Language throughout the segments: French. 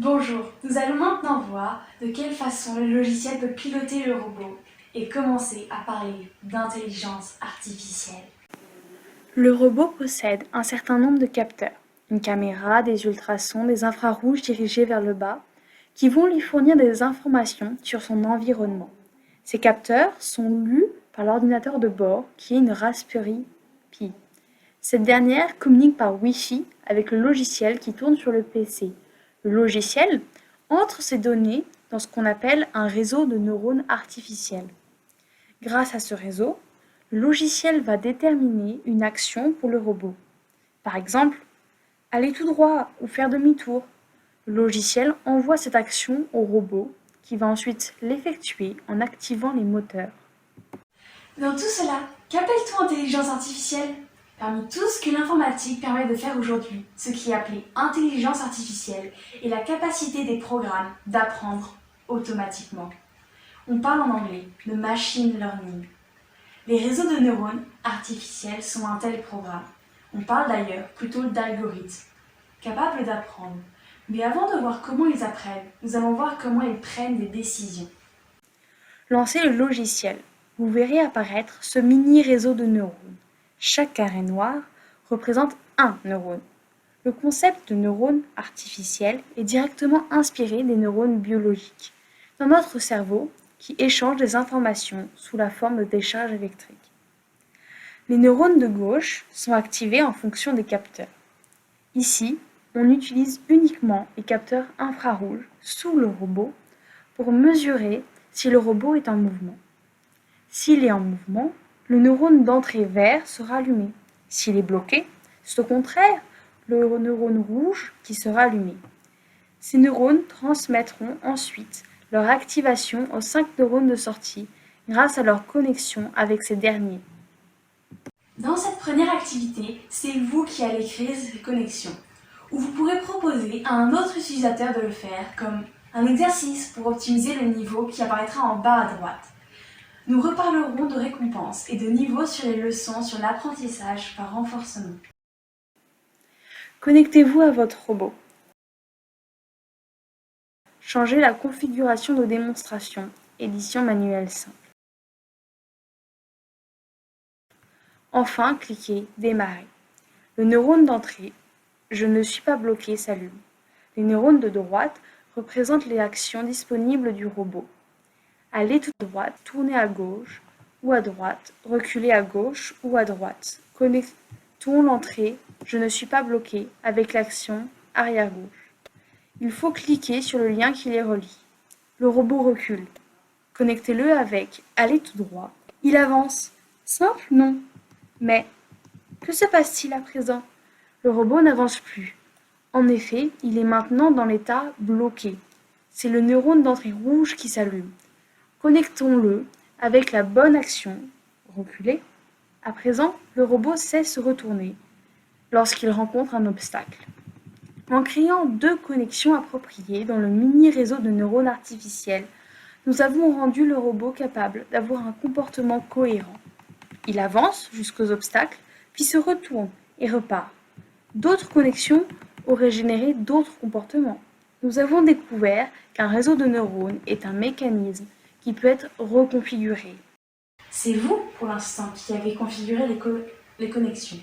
Bonjour, nous allons maintenant voir de quelle façon le logiciel peut piloter le robot et commencer à parler d'intelligence artificielle. Le robot possède un certain nombre de capteurs, une caméra, des ultrasons, des infrarouges dirigés vers le bas, qui vont lui fournir des informations sur son environnement. Ces capteurs sont lus par l'ordinateur de bord qui est une Raspberry Pi. Cette dernière communique par Wi-Fi avec le logiciel qui tourne sur le PC. Le logiciel entre ces données dans ce qu'on appelle un réseau de neurones artificiels. Grâce à ce réseau, le logiciel va déterminer une action pour le robot. Par exemple, aller tout droit ou faire demi-tour. Le logiciel envoie cette action au robot qui va ensuite l'effectuer en activant les moteurs. Dans tout cela, qu'appelle-t-on intelligence artificielle ? Parmi tout ce que l'informatique permet de faire aujourd'hui, ce qui est appelé intelligence artificielle est la capacité des programmes d'apprendre automatiquement. On parle en anglais de machine learning. Les réseaux de neurones artificiels sont un tel programme. On parle d'ailleurs plutôt d'algorithmes, capables d'apprendre. Mais avant de voir comment ils apprennent, nous allons voir comment ils prennent des décisions. Lancez le logiciel. Vous verrez apparaître ce mini réseau de neurones. Chaque carré noir représente un neurone. Le concept de neurone artificiel est directement inspiré des neurones biologiques dans notre cerveau qui échangent des informations sous la forme de décharges électriques. Les neurones de gauche sont activés en fonction des capteurs. Ici, on utilise uniquement les capteurs infrarouges sous le robot pour mesurer si le robot est en mouvement. S'il est en mouvement, le neurone d'entrée vert sera allumé. S'il est bloqué, c'est au contraire le neurone rouge qui sera allumé. Ces neurones transmettront ensuite leur activation aux 5 neurones de sortie grâce à leur connexion avec ces derniers. Dans cette première activité, c'est vous qui allez créer ces connexions, ou vous pourrez proposer à un autre utilisateur de le faire, comme un exercice pour optimiser le niveau qui apparaîtra en bas à droite. Nous reparlerons de récompenses et de niveaux sur les leçons sur l'apprentissage par renforcement. Connectez-vous à votre robot. Changez la configuration de démonstration, édition manuelle simple. Enfin, cliquez Démarrer. Le neurone d'entrée, je ne suis pas bloqué, s'allume. Les neurones de droite représentent les actions disponibles du robot. Allez tout droit, tournez à gauche ou à droite, reculez à gauche ou à droite. Connectons l'entrée Je ne suis pas bloqué avec l'action arrière-gauche. Il faut cliquer sur le lien qui les relie. Le robot recule. Connectez-le avec Allez tout droit. Il avance. Simple, non. Mais que se passe-t-il à présent ? Le robot n'avance plus. En effet, il est maintenant dans l'état bloqué. C'est le neurone d'entrée rouge qui s'allume. Connectons-le avec la bonne action, reculer. À présent, le robot sait se retourner lorsqu'il rencontre un obstacle. En créant 2 connexions appropriées dans le mini-réseau de neurones artificiels, nous avons rendu le robot capable d'avoir un comportement cohérent. Il avance jusqu'aux obstacles, puis se retourne et repart. D'autres connexions auraient généré d'autres comportements. Nous avons découvert qu'un réseau de neurones est un mécanisme qui peut être reconfiguré. C'est vous, pour l'instant, qui avez configuré les connexions.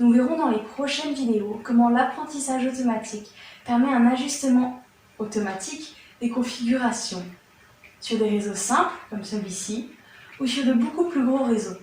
Nous verrons dans les prochaines vidéos comment l'apprentissage automatique permet un ajustement automatique des configurations sur des réseaux simples, comme celui-ci, ou sur de beaucoup plus gros réseaux.